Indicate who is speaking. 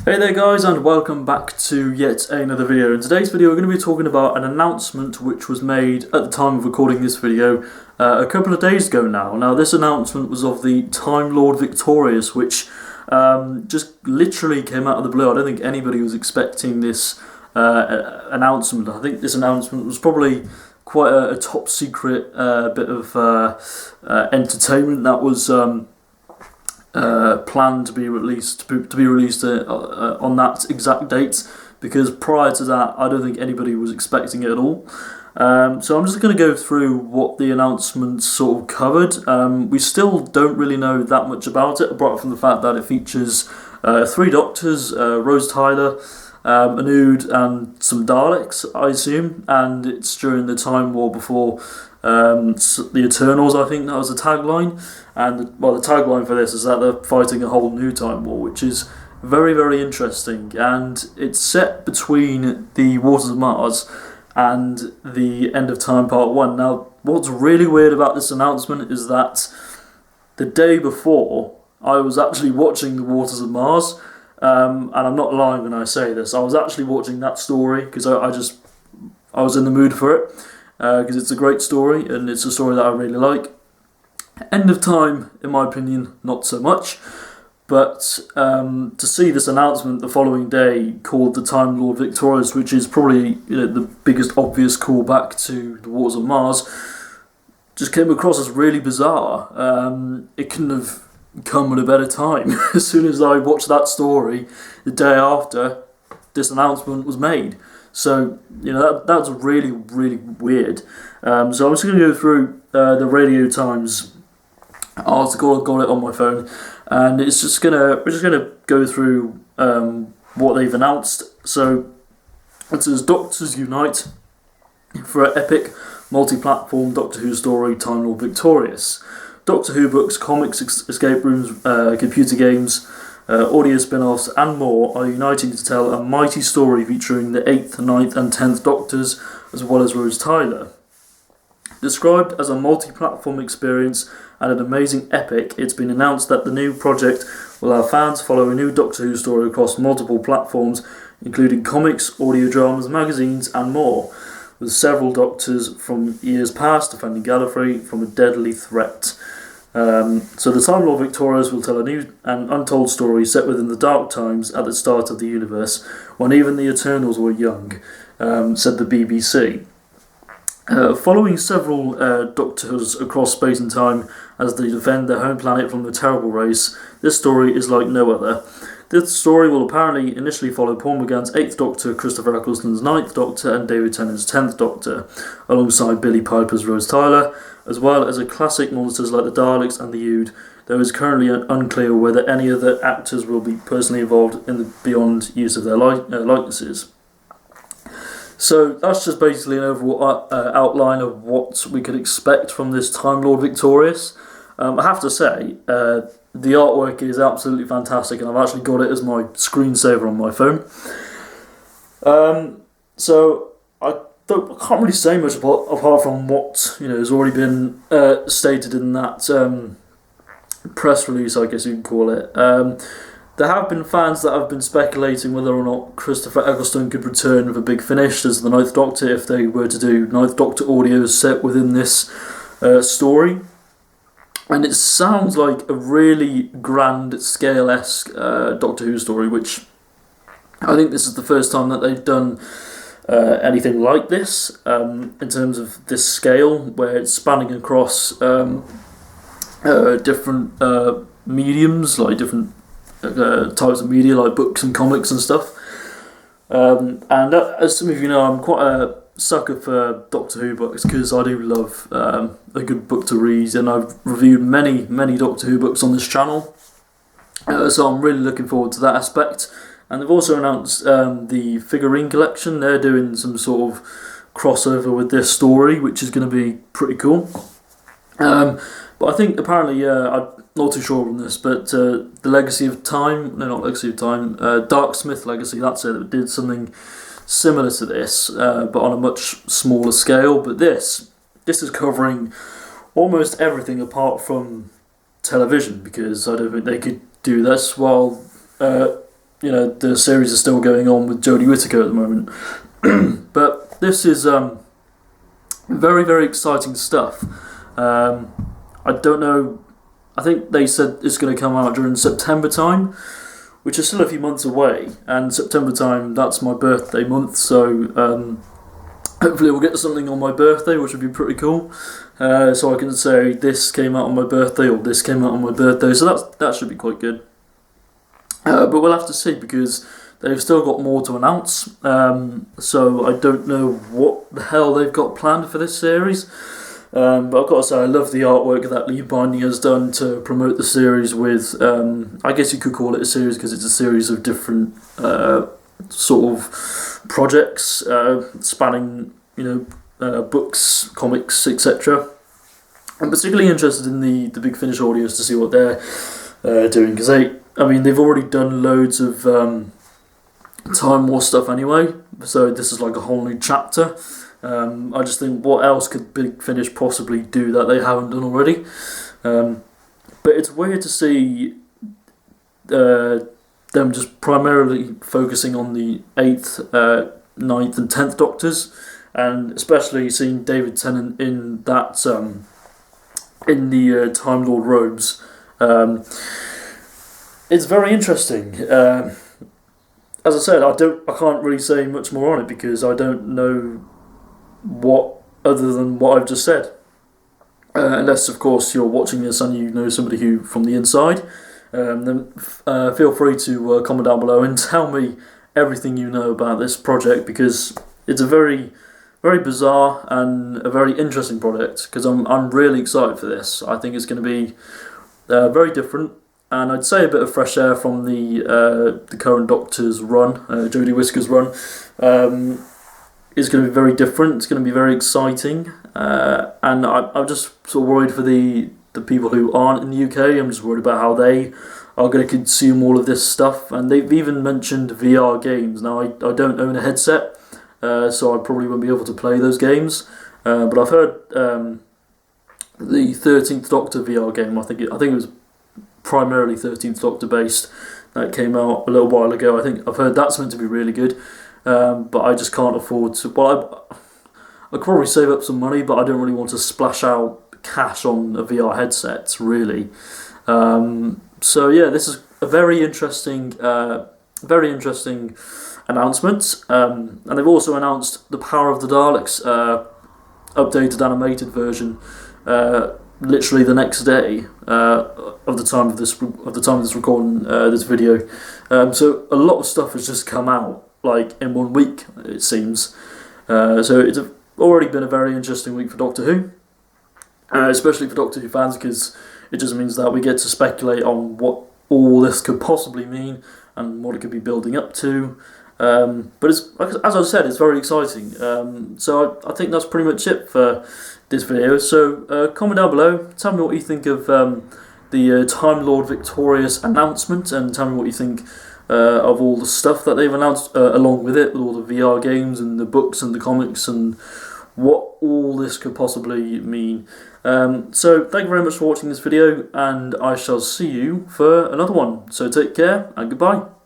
Speaker 1: Hey there guys, and welcome back to yet another video. In today's video we're going to be talking about an announcement which was made at the time of recording this video a couple of days ago now. Now this announcement was of the Time Lord Victorious, which just literally came out of the blue. I don't think anybody was expecting this announcement. I think this announcement was probably quite a top secret bit of entertainment that was planned to be released on that exact date, because prior to that I don't think anybody was expecting it at all. So I'm just going to go through what the announcement sort of covered. We still don't really know that much about it, apart from the fact that it features 3 Doctors, Rose Tyler, Anud and some Daleks, I assume, and it's during the Time War before the Eternals. I think that was the tagline, and the tagline for this is that they're fighting a whole new Time War, which is very, very interesting, and it's set between the Waters of Mars and the End of Time Part 1. Now, what's really weird about this announcement is that the day before I was actually watching the Waters of Mars, and I'm not lying when I say this, I was actually watching that story because I was in the mood for it, because it's a great story and it's a story that I really like. End of Time, in my opinion, not so much, but to see this announcement the following day called the Time Lord Victorious, which is probably the biggest obvious callback to the Wars of Mars, just came across as really bizarre. It couldn't have come at a better time. As soon as I watched that story, the day after, this announcement was made. So, that's really, really weird. So I'm just going to go through the Radio Times article. I've got it on my phone, and we're just gonna go through what they've announced. So it says Doctors unite for an epic multi-platform Doctor Who story, Time Lord Victorious. Doctor Who books, comics, escape rooms, computer games, audio spin-offs and more are uniting to tell a mighty story featuring the 8th, 9th and 10th Doctors, as well as Rose Tyler. Described as a multi-platform experience and an amazing epic, it's been announced that the new project will have fans follow a new Doctor Who story across multiple platforms, including comics, audio dramas, magazines and more, with several Doctors from years past defending Gallifrey from a deadly threat. So the Time Lord Victorious will tell a new and untold story set within the dark times at the start of the universe, when even the Eternals were young, said the BBC. Following several Doctors across space and time as they defend their home planet from the terrible race, this story is like no other. This story will apparently initially follow Paul McGann's 8th Doctor, Christopher Eccleston's 9th Doctor and David Tennant's 10th Doctor, alongside Billy Piper's Rose Tyler, as well as a classic monsters like the Daleks and the Ood, though it's currently unclear whether any other actors will be personally involved in the beyond use of their likenesses. So that's just basically an overall outline of what we could expect from this Time Lord Victorious. I have to say, the artwork is absolutely fantastic, and I've actually got it as my screensaver on my phone. So I can't really say much apart from what has already been stated in that press release, I guess you can call it. There have been fans that have been speculating whether or not Christopher Eccleston could return with a big finish as the 9th Doctor if they were to do 9th Doctor audio set within this story. And it sounds like a really grand scale-esque Doctor Who story, which I think this is the first time that they've done anything like this in terms of this scale, where it's spanning across different mediums, like different types of media, like books and comics and stuff. And as some of you know, I'm quite a sucker for Doctor Who books, because I do love a good book to read, and I've reviewed many Doctor Who books on this channel, so I'm really looking forward to that aspect. And they've also announced the figurine collection. They're doing some sort of crossover with this story, which is going to be pretty cool. But I think apparently, I'm not too sure on this, but the Legacy of Time, no, not Legacy of Time, Dark Smith Legacy, that's it, that did something similar to this, but on a much smaller scale. But this is covering almost everything apart from television, because I don't think they could do this while the series is still going on with Jodie Whittaker at the moment. But this is very, very exciting stuff. I don't know. I think they said it's going to come out during September time, which is still a few months away. And September time, that's my birthday month, so hopefully we'll get something on my birthday, which would be pretty cool. So I can say this came out on my birthday or this came out on my birthday, so that should be quite good. But we'll have to see, because they've still got more to announce. So I don't know what the hell they've got planned for this series. But I've got to say, I love the artwork that Lee Binding has done to promote the series with, I guess you could call it a series because it's a series of different sort of projects spanning, books, comics, etc. I'm particularly interested in the Big Finish audios to see what they're doing, because they've already done loads of Time War stuff anyway, so this is like a whole new chapter. I just think, what else could Big Finish possibly do that they haven't done already? But it's weird to see them just primarily focusing on the 8th, 9th and 10th Doctors, and especially seeing David Tennant in that in the Time Lord robes. It's very interesting. As I said, I can't really say much more on it because I don't know what other than what I've just said. Unless, of course, you're watching this and you know somebody who from the inside, then feel free to comment down below and tell me everything you know about this project, because it's a very, very bizarre and a very interesting project. Because I'm really excited for this. I think it's going to be very different, and I'd say a bit of fresh air from the current Doctor's run, Jodie Whittaker's run. Is going to be very different. It's going to be very exciting, and I'm just sort of worried for the people who aren't in the UK. I'm just worried about how they are going to consume all of this stuff. And they've even mentioned VR games. Now I don't own a headset, so I probably won't be able to play those games. But I've heard the 13th Doctor VR game. I think it was primarily 13th Doctor based. That came out a little while ago. I think I've heard that's meant to be really good. But I just can't afford to. Well, I could probably save up some money, but I don't really want to splash out cash on a VR headset, really. So yeah, this is a very interesting announcement. And they've also announced the Power of the Daleks updated animated version, literally the next day of the time of this recording this video. So a lot of stuff has just come out, like in 1 week, it seems. So it's already been a very interesting week for Doctor Who, especially for Doctor Who fans, because it just means that we get to speculate on what all this could possibly mean and what it could be building up to. But it's, as I said, it's very exciting. So I think that's pretty much it for this video. So comment down below, tell me what you think of the Time Lord Victorious announcement, and tell me what you think of all the stuff that they've announced along with it, with all the VR games and the books and the comics, and what all this could possibly mean. So thank you very much for watching this video, and I shall see you for another one. So take care and goodbye.